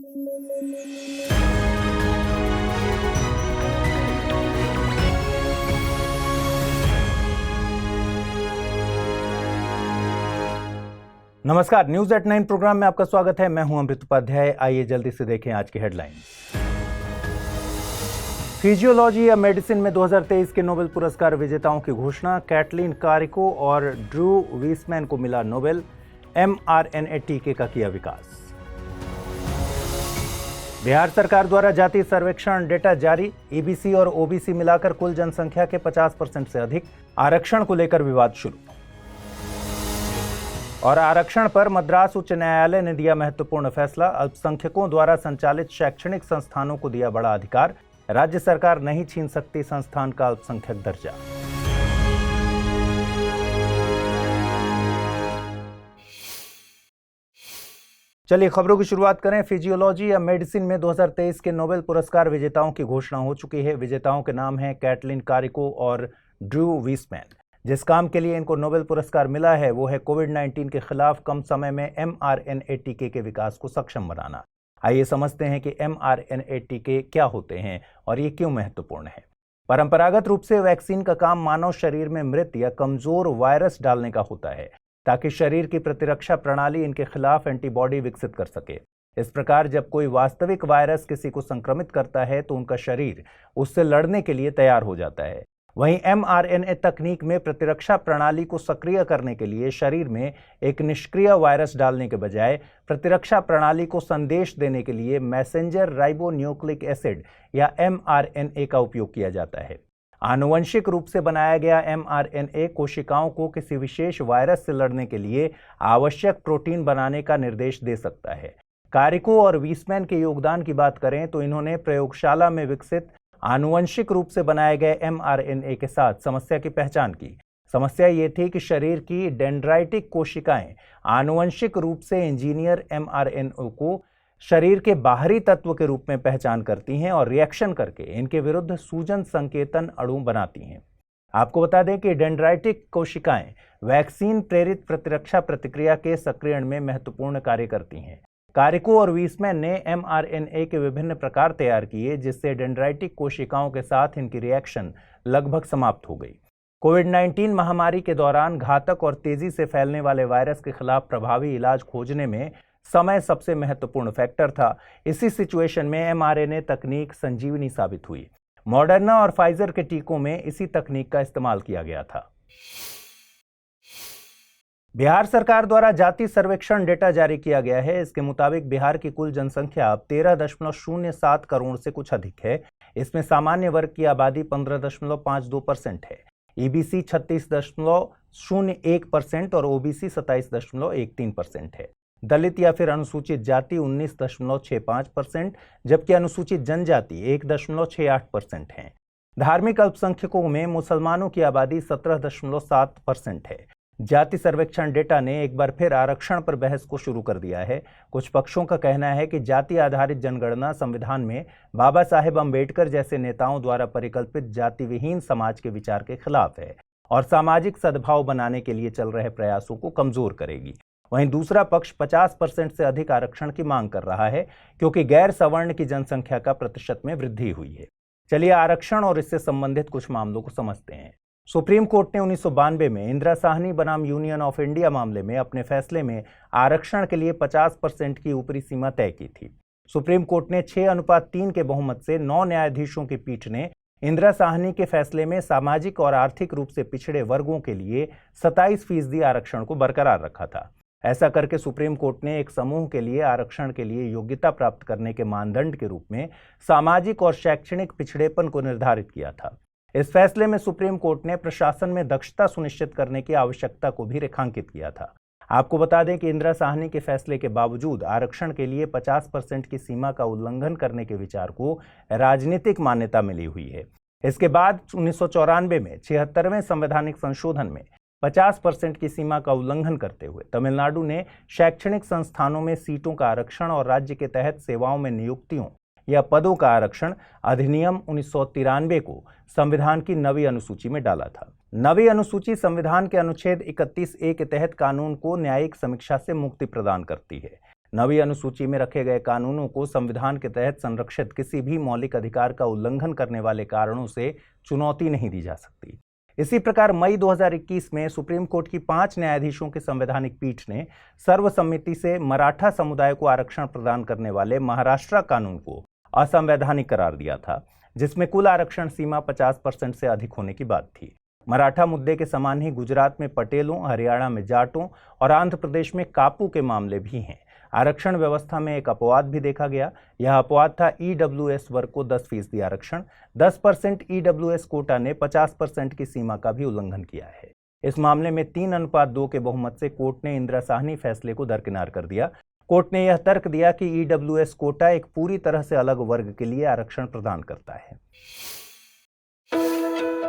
नमस्कार, news at 9 programme में आपका स्वागत है। मैं हूं अमृत उपाध्याय। आइए जल्दी से देखें आज की हेडलाइंस। फिजियोलॉजी या मेडिसिन में 2023 के नोबेल पुरस्कार विजेताओं की घोषणा। कैटलीन कारिको और ड्रू वीसमैन को मिला नोबेल। mRNA टीके का किया विकास। बिहार सरकार द्वारा जाति सर्वेक्षण डेटा जारी। ईबीसी और ओबीसी मिलाकर कुल जनसंख्या के 50% से अधिक। आरक्षण को लेकर विवाद शुरू। और आरक्षण पर मद्रास उच्च न्यायालय ने दिया महत्वपूर्ण फैसला। अल्पसंख्यकों द्वारा संचालित शैक्षणिक संस्थानों को दिया बड़ा अधिकार। राज्य सरकार नहीं छीन सकती संस्थान का अल्पसंख्यक दर्जा। चलिए खबरों की शुरुआत करें। फिजियोलॉजी या मेडिसिन में 2023 के नोबेल पुरस्कार विजेताओं की घोषणा हो चुकी है। विजेताओं के नाम हैं कैटलीन कारिको और ड्रू वीसमैन। जिस काम के लिए इनको नोबेल पुरस्कार मिला है वो है कोविड-19 के खिलाफ कम समय में mRNA टीके के विकास को सक्षम बनाना। आइए समझते हैं कि mRNA टीके क्या होते हैं और ये क्यों महत्वपूर्ण है। परंपरागत रूप से वैक्सीन का काम मानव शरीर में मृत या कमजोर वायरस डालने का होता है ताकि शरीर की प्रतिरक्षा प्रणाली इनके खिलाफ एंटीबॉडी विकसित कर सके। इस प्रकार जब कोई वास्तविक वायरस किसी को संक्रमित करता है तो उनका शरीर उससे लड़ने के लिए तैयार हो जाता है। वहीं mRNA तकनीक में प्रतिरक्षा प्रणाली को सक्रिय करने के लिए शरीर में एक निष्क्रिय वायरस डालने के बजाय प्रतिरक्षा प्रणाली को संदेश देने के लिए मैसेंजर राइबोन्यूक्लिक एसिड या mRNA का उपयोग किया जाता है। आनुवंशिक रूप से बनाया गया mRNA कोशिकाओं को किसी विशेष वायरस से लड़ने के लिए आवश्यक प्रोटीन बनाने का निर्देश दे सकता है। कारिको और वीसमैन के योगदान की बात करें तो इन्होंने प्रयोगशाला में विकसित आनुवंशिक रूप से बनाए गए mRNA के साथ समस्या की पहचान की। समस्या ये थी कि शरीर की डेंड्राइटिक कोशिकाएं आनुवंशिक रूप से इंजीनियर mRNA को शरीर के बाहरी तत्व के रूप में पहचान करती हैं और रिएक्शन करके इनके विरुद्ध सूजन संकेतन अणु बनाती हैं। आपको बता दें कि डेंड्राइटिक कोशिकाएं वैक्सीन प्रेरित प्रतिरक्षा प्रतिक्रिया के सक्रियण में महत्वपूर्ण कार्य करती हैं। कारिको और वीसमैन ने mRNA के विभिन्न प्रकार तैयार किए जिससे डेंड्राइटिक कोशिकाओं के साथ इनकी रिएक्शन लगभग समाप्त हो गई। कोविड-19 महामारी के दौरान घातक और तेजी से फैलने वाले वायरस के खिलाफ प्रभावी इलाज खोजने में समय सबसे महत्वपूर्ण फैक्टर था। इसी सिचुएशन में mRNA तकनीक संजीवनी साबित हुई। मॉडर्ना और फाइजर के टीकों में इसी तकनीक का इस्तेमाल किया गया था। बिहार सरकार द्वारा जाति सर्वेक्षण डेटा जारी किया गया है। इसके मुताबिक बिहार की कुल जनसंख्या अब 13.07 करोड़ से कुछ अधिक है। इसमें सामान्य वर्ग की आबादी 15.52% है। ईबीसी 36.01% और ओबीसी 27.13% है। दलित या फिर अनुसूचित जाति 19.65%, जबकि अनुसूचित जनजाति 1.68% है। धार्मिक अल्पसंख्यकों में मुसलमानों की आबादी 17.7% है। जाति सर्वेक्षण डेटा ने एक बार फिर आरक्षण पर बहस को शुरू कर दिया है। कुछ पक्षों का कहना है कि जाति आधारित जनगणना संविधान में बाबा साहेब अंबेडकर जैसे नेताओं द्वारा परिकल्पित जाति विहीन समाज के विचार के खिलाफ है और सामाजिक सद्भाव बनाने के लिए चल रहे प्रयासों को कमजोर करेगी। वहीं दूसरा पक्ष 50% से अधिक आरक्षण की मांग कर रहा है क्योंकि गैर सवर्ण की जनसंख्या का प्रतिशत में वृद्धि हुई है। चलिए आरक्षण और इससे संबंधित कुछ मामलों को समझते हैं। सुप्रीम कोर्ट ने 1992 में इंदिरा साहनी बनाम यूनियन ऑफ इंडिया मामले में अपने फैसले में आरक्षण के लिए 50% की ऊपरी सीमा तय की थी। सुप्रीम कोर्ट ने 6:3 के बहुमत से 9 न्यायाधीशों की पीठ ने इंदिरा साहनी के फैसले में सामाजिक और आर्थिक रूप से पिछड़े वर्गों के लिए 27% आरक्षण को बरकरार रखा था। ऐसा करके सुप्रीम कोर्ट ने एक समूह के लिए आरक्षण के लिए योग्यता प्राप्त करने के मानदंड के रूप में सामाजिक और शैक्षणिक पिछड़ेपन को निर्धारित किया था। इस फैसले में सुप्रीम कोर्ट ने प्रशासन में दक्षता सुनिश्चित करने की आवश्यकता को भी रेखांकित किया था। आपको बता दें कि इंदिरा साहनी के फैसले के बावजूद आरक्षण के लिए 50% की सीमा का उल्लंघन करने के विचार को राजनीतिक मान्यता मिली हुई है। इसके बाद 1994 में 76वें संवैधानिक संशोधन में 50% की सीमा का उल्लंघन करते हुए तमिलनाडु ने शैक्षणिक संस्थानों में सीटों का आरक्षण और राज्य के तहत सेवाओं में नियुक्तियों या पदों का आरक्षण अधिनियम 1993 को संविधान की 9वीं अनुसूची में डाला था। 9वीं अनुसूची संविधान के अनुच्छेद 31A के तहत कानून को न्यायिक समीक्षा से मुक्ति प्रदान करती है। नवी अनुसूची में रखे गए कानूनों को संविधान के तहत संरक्षित किसी भी मौलिक अधिकार का उल्लंघन करने वाले कारणों से चुनौती नहीं दी जा सकती। इसी प्रकार मई 2021 में सुप्रीम कोर्ट की 5 न्यायाधीशों की संवैधानिक पीठ ने सर्वसम्मति से मराठा समुदाय को आरक्षण प्रदान करने वाले महाराष्ट्र कानून को असंवैधानिक करार दिया था, जिसमें कुल आरक्षण सीमा 50% से अधिक होने की बात थी। मराठा मुद्दे के समान ही गुजरात में पटेलों, हरियाणा में जाटों और आंध्र प्रदेश में कापू के मामले भी हैं। आरक्षण व्यवस्था में एक अपवाद भी देखा गया। यह अपवाद था ईडब्ल्यूएस वर्ग को 10% आरक्षण। 10% ईडब्ल्यूएस कोटा ने 50% की सीमा का भी उल्लंघन किया है। इस मामले में 3:2 के बहुमत से कोर्ट ने इंदिरा साहनी फैसले को दरकिनार कर दिया। कोर्ट ने यह तर्क दिया कि ईडब्ल्यूएस कोटा एक पूरी तरह से अलग वर्ग के लिए आरक्षण प्रदान करता है।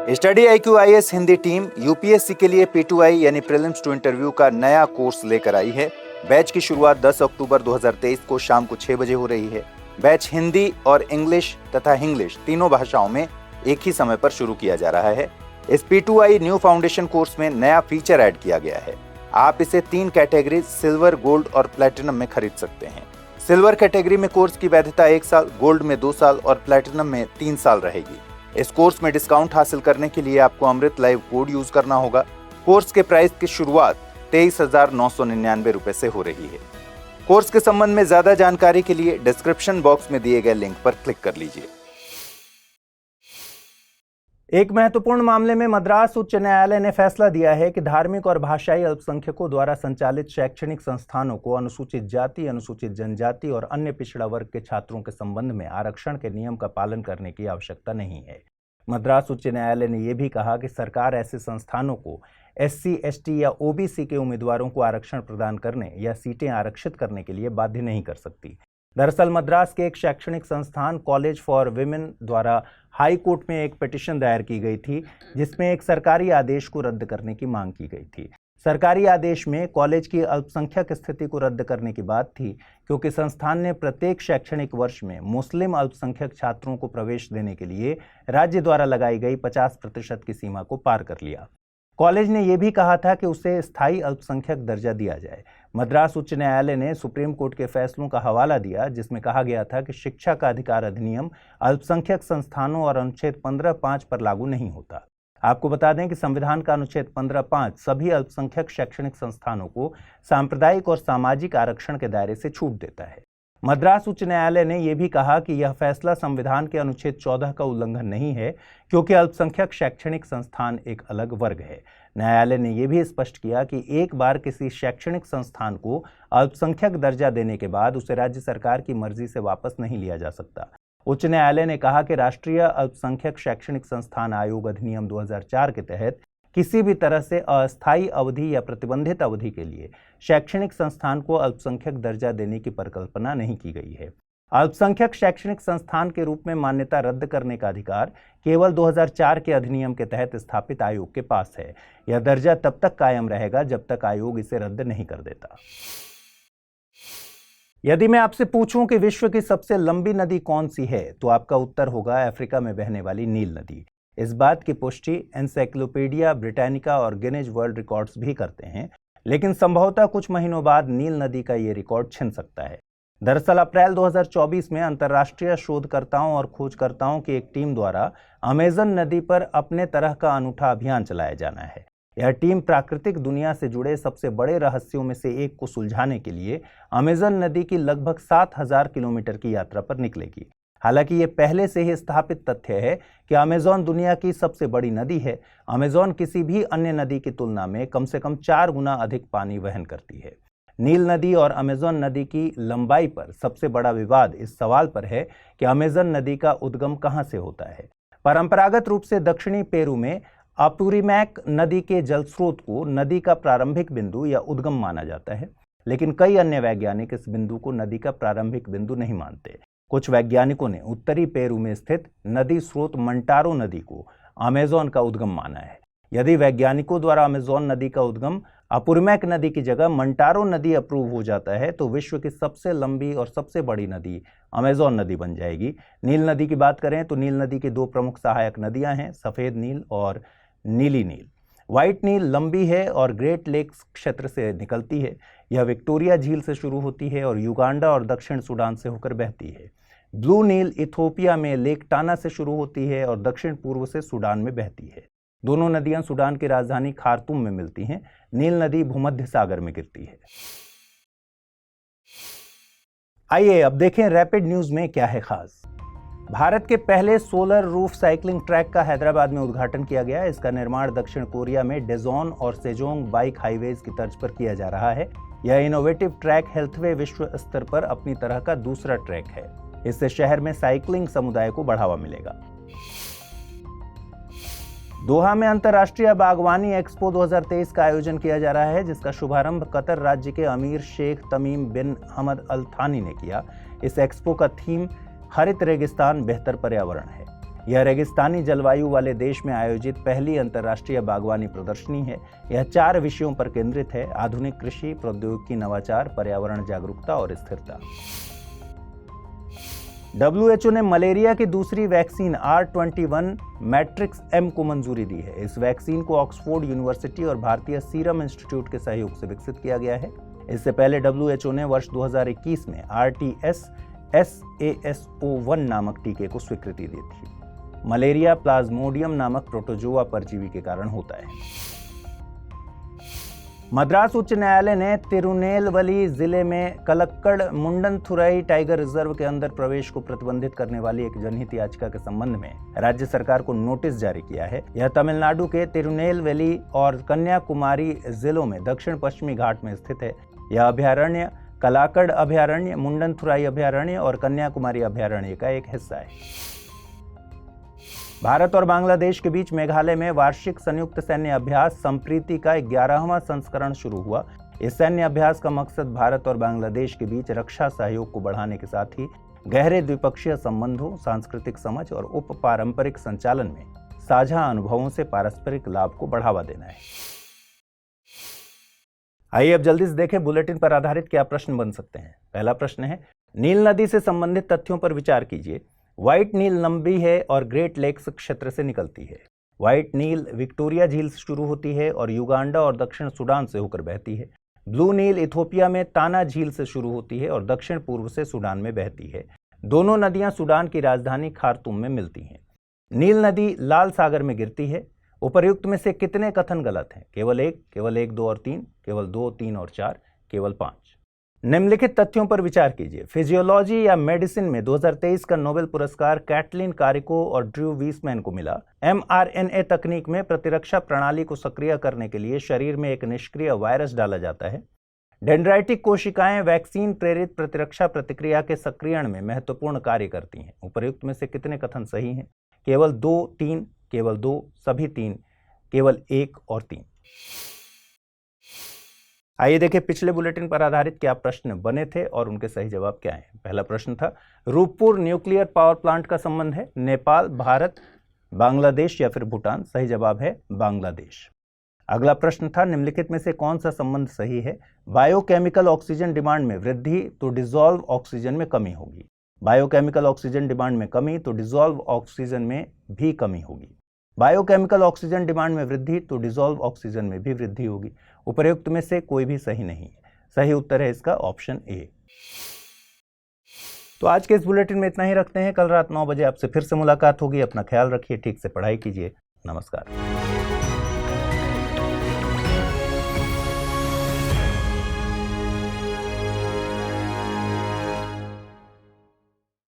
Study IQ IAS Hindi team UPSC के लिए P2I यानी प्रीलिम्स टू इंटरव्यू का नया कोर्स लेकर आई है। बैच की शुरुआत 10 अक्टूबर 2023 को शाम को 6 बजे हो रही है। बैच हिंदी और इंग्लिश तथा हिंग्लिश तीनों भाषाओं में एक ही समय पर शुरू किया जा रहा है। इस P2I न्यू फाउंडेशन कोर्स में नया फीचर ऐड किया गया है। आप इसे 3 कैटेगरी सिल्वर, गोल्ड और प्लैटिनम में खरीद सकते हैं। सिल्वर कैटेगरी में कोर्स की वैधता 1 साल, गोल्ड में 2 साल और प्लैटिनम में 3 साल रहेगी। इस कोर्स में डिस्काउंट हासिल करने के लिए आपको अमृत लाइव कोड यूज करना होगा। कोर्स के प्राइस की शुरुआत 23,999 रुपए से हो रही है। कोर्स के संबंध में ज्यादा जानकारी के लिए डिस्क्रिप्शन बॉक्स में दिए गए लिंक पर क्लिक कर लीजिए। एक महत्वपूर्ण मामले में मद्रास उच्च न्यायालय ने फैसला दिया है कि धार्मिक और भाषाई अल्पसंख्यकों द्वारा संचालित शैक्षणिक संस्थानों को अनुसूचित जाति, अनुसूचित जनजाति और अन्य पिछड़ा वर्ग के छात्रों के संबंध में आरक्षण के नियम का पालन करने की आवश्यकता नहीं है। मद्रास उच्च न्यायालय ने यह भी कहा कि सरकार ऐसे संस्थानों को SC, ST या OBC के उम्मीदवारों को आरक्षण प्रदान करने या सीटें आरक्षित करने के लिए बाध्य नहीं कर सकती। दरअसल मद्रास के एक शैक्षणिक संस्थान कॉलेज फॉर विमेन द्वारा हाई कोर्ट में एक पिटीशन दायर की गई थी, जिसमें एक सरकारी आदेश को रद्द करने की मांग की गई थी। सरकारी आदेश में कॉलेज की अल्पसंख्यक स्थिति को रद्द करने की बात थी, क्योंकि संस्थान ने प्रत्येक शैक्षणिक वर्ष में मुस्लिम अल्पसंख्यक छात्रों को प्रवेश देने के लिए राज्य द्वारा लगाई गई 50% की सीमा को पार कर लिया। कॉलेज ने यह भी कहा था कि उसे स्थायी अल्पसंख्यक दर्जा दिया जाए। मद्रास उच्च न्यायालय ने सुप्रीम कोर्ट के फैसलों का हवाला दिया, जिसमें कहा गया था कि शिक्षा का अधिकार अधिनियम अल्पसंख्यक संस्थानों और अनुच्छेद 15(5) पर लागू नहीं होता। आपको बता दें कि संविधान का अनुच्छेद 15(5) सभी अल्पसंख्यक शैक्षणिक संस्थानों को सांप्रदायिक और सामाजिक आरक्षण के दायरे से छूट देता है। मद्रास उच्च न्यायालय ने यह भी कहा कि यह फैसला संविधान के अनुच्छेद 14 का उल्लंघन नहीं है, क्योंकि अल्पसंख्यक शैक्षणिक संस्थान एक अलग वर्ग है। न्यायालय ने यह भी स्पष्ट किया कि एक बार किसी शैक्षणिक संस्थान को अल्पसंख्यक दर्जा देने के बाद उसे राज्य सरकार की मर्जी से वापस नहीं लिया जा सकता। उच्च न्यायालय ने कहा कि राष्ट्रीय अल्पसंख्यक शैक्षणिक संस्थान आयोग अधिनियम 2004 के तहत किसी भी तरह से अस्थायी अवधि या प्रतिबंधित अवधि के लिए शैक्षणिक संस्थान को अल्पसंख्यक दर्जा देने की परिकल्पना नहीं की गई है। अल्पसंख्यक शैक्षणिक संस्थान के रूप में मान्यता रद्द करने का अधिकार केवल 2004 के अधिनियम के तहत स्थापित आयोग के पास है। यह दर्जा तब तक कायम रहेगा जब तक आयोग इसे रद्द नहीं कर देता। यदि मैं आपसे पूछूं कि विश्व की सबसे लंबी नदी कौन सी है, तो आपका उत्तर होगा अफ्रीका में बहने वाली नील नदी। इस बात की पुष्टि एनसाइक्लोपीडिया ब्रिटानिका और गिनीज वर्ल्ड रिकॉर्ड्स भी करते हैं, लेकिन संभवतः कुछ महीनों बाद नील नदी का ये रिकॉर्ड छिन सकता है। दरअसल अप्रैल 2024 में अंतर्राष्ट्रीय शोधकर्ताओं और खोजकर्ताओं की एक टीम द्वारा अमेजन नदी पर अपने तरह का अनूठा अभियान चलाया जाना है। यह टीम प्राकृतिक दुनिया से जुड़े सबसे बड़े रहस्यों में से एक को सुलझाने के लिए अमेजन नदी की लगभग 7,000 किलोमीटर की यात्रा पर निकलेगी। हालांकि ये पहले से ही स्थापित तथ्य है कि अमेजन दुनिया की सबसे बड़ी नदी है। अमेजन किसी भी अन्य नदी की तुलना में कम से कम 4 गुना अधिक पानी वहन करती है। नील नदी और अमेजन नदी की लंबाई पर सबसे बड़ा विवाद इस सवाल पर है कि अमेजन नदी का उद्गम कहां से होता है। परंपरागत रूप से दक्षिणी पेरू में अपुरिमैक नदी के जल स्रोत को नदी का प्रारंभिक बिंदु या उद्गम माना जाता है, लेकिन कई अन्य वैज्ञानिक इस बिंदु को नदी का प्रारंभिक बिंदु नहीं मानते। कुछ वैज्ञानिकों ने उत्तरी पेरू में स्थित नदी स्रोत मंटारो नदी को अमेजन का उद्गम माना है। यदि वैज्ञानिकों द्वारा अमेजन नदी का उद्गम अपुरिमैक नदी की जगह मंटारो नदी अप्रूव हो जाता है, तो विश्व की सबसे लंबी और सबसे बड़ी नदी अमेजन नदी बन जाएगी। नील नदी की बात करें तो नील नदी की 2 प्रमुख सहायक नदियां हैं, सफेद नील और नीली नील। व्हाइट नील लंबी है और ग्रेट लेक्स क्षेत्र से निकलती है। यह विक्टोरिया झील से शुरू होती है और युगांडा और दक्षिण सूडान से होकर बहती है। ब्लू नील इथियोपिया में लेक टाना से शुरू होती है और दक्षिण पूर्व से सूडान में बहती है। दोनों नदियां सूडान की राजधानी खार्तूम में मिलती हैं। नील नदी भूमध्य सागर में गिरती है। आइए अब देखें रैपिड न्यूज में क्या है खास। भारत के पहले सोलर रूफ साइकिलिंग ट्रैक का हैदराबाद में उद्घाटन किया गया। इसका निर्माण दक्षिण कोरिया में डेजोन और सेजोंग बाइक हाईवेज की तर्ज पर किया जा रहा है। यह इनोवेटिव ट्रैक हेल्थवे विश्व स्तर पर अपनी तरह का दूसरा ट्रैक है। इससे शहर में साइकिलिंग समुदाय को बढ़ावा मिलेगा। दोहा में अंतर्राष्ट्रीय बागवानी एक्सपो 2023 का आयोजन किया जा रहा है, जिसका शुभारंभ कतर राज्य के अमीर शेख तमीम बिन हमद अल थानी ने किया। इस एक्सपो का थीम हरित रेगिस्तान बेहतर पर्यावरण है। यह रेगिस्तानी जलवायु वाले देश में आयोजित पहली अंतर्राष्ट्रीय बागवानी प्रदर्शनी है। यह 4 विषयों पर केंद्रित है: आधुनिक कृषि, प्रौद्योगिकी, नवाचार, पर्यावरण जागरूकता और स्थिरता। WHO ने मलेरिया की दूसरी वैक्सीन R21 मैट्रिक्स M को मंजूरी दी है। इस वैक्सीन को ऑक्सफोर्ड यूनिवर्सिटी और भारतीय सीरम इंस्टीट्यूट के सहयोग से विकसित किया गया है। इससे पहले WHO ने वर्ष 2021 में RTS-SASO1 नामक टीके को स्वीकृति दी थी। मलेरिया प्लाज्मोडियम नामक प्रोटोजोआ परजीवी के कारण होता है। मद्रास उच्च न्यायालय ने तिरुनेलवेली जिले में कलक्कड़ मुंडनथुरई टाइगर रिजर्व के अंदर प्रवेश को प्रतिबंधित करने वाली एक जनहित याचिका के संबंध में राज्य सरकार को नोटिस जारी किया है। यह तमिलनाडु के तिरुनेलवेली और कन्याकुमारी जिलों में दक्षिण पश्चिमी घाट में स्थित है। यह अभयारण्य कलाकड़ अभयारण्य, मुंडनथुरई अभयारण्य और कन्याकुमारी अभयारण्य का एक हिस्सा है। भारत और बांग्लादेश के बीच मेघालय में वार्षिक संयुक्त सैन्य अभ्यास संप्रीति का 11वां संस्करण शुरू हुआ। इस सैन्य अभ्यास का मकसद भारत और बांग्लादेश के बीच रक्षा सहयोग को बढ़ाने के साथ ही गहरे द्विपक्षीय संबंधों, सांस्कृतिक समझ और उप पारंपरिक संचालन में साझा अनुभवों से पारस्परिक लाभ को बढ़ावा देना है। आइए अब जल्दी से देखें बुलेटिन पर आधारित क्या प्रश्न बन सकते हैं। पहला प्रश्न है, नील नदी से संबंधित तथ्यों पर विचार कीजिए। व्हाइट नील लंबी है और ग्रेट लेक्स क्षेत्र से निकलती है। व्हाइट नील विक्टोरिया झील से शुरू होती है और युगांडा और दक्षिण सूडान से होकर बहती है। ब्लू नील इथियोपिया में ताना झील से शुरू होती है और दक्षिण पूर्व से सूडान में बहती है। दोनों नदियां सूडान की राजधानी खार्तूम में मिलती हैं। नील नदी लाल सागर में गिरती है। उपर्युक्त में से कितने कथन गलत हैं? केवल 1, 2 और 3, केवल 2, 3 और 4, केवल 5। निम्नलिखित तथ्यों पर विचार कीजिए। फिजियोलॉजी या मेडिसिन में 2023 का नोबेल पुरस्कार कैटलिन कारिको और ड्रू वीसमैन को मिला। mRNA तकनीक में प्रतिरक्षा प्रणाली को सक्रिय करने के लिए शरीर में एक निष्क्रिय वायरस डाला जाता है। डेंड्राइटिक कोशिकाएं वैक्सीन प्रेरित प्रतिरक्षा प्रतिक्रिया के सक्रियण में महत्वपूर्ण कार्य करती हैं। उपर्युक्त में से कितने कथन सही हैं? केवल 2, 3, केवल 2, सभी 3, केवल 1 और 3। आइए देखें पिछले बुलेटिन पर आधारित क्या प्रश्न बने थे और उनके सही जवाब क्या हैं। पहला प्रश्न था, रूपपुर न्यूक्लियर पावर प्लांट का संबंध है नेपाल, भारत, बांग्लादेश या फिर भूटान। सही जवाब है बांग्लादेश। अगला प्रश्न था, निम्नलिखित में से कौन सा संबंध सही है? बायोकेमिकल ऑक्सीजन डिमांड में वृद्धि तो डिसॉल्व ऑक्सीजन में कमी होगी। बायोकेमिकल ऑक्सीजन डिमांड में कमी तो डिसॉल्व ऑक्सीजन में भी कमी होगी। बायोकेमिकल ऑक्सीजन डिमांड में वृद्धि तो डिसॉल्व ऑक्सीजन में भी वृद्धि होगी। उपर्युक्त में से कोई भी सही नहीं है। सही उत्तर है इसका ऑप्शन ए। तो आज के इस बुलेटिन में इतना ही रखते हैं। कल रात 9 बजे आपसे फिर से मुलाकात होगी। अपना ख्याल रखिए, ठीक से पढ़ाई कीजिए। नमस्कार।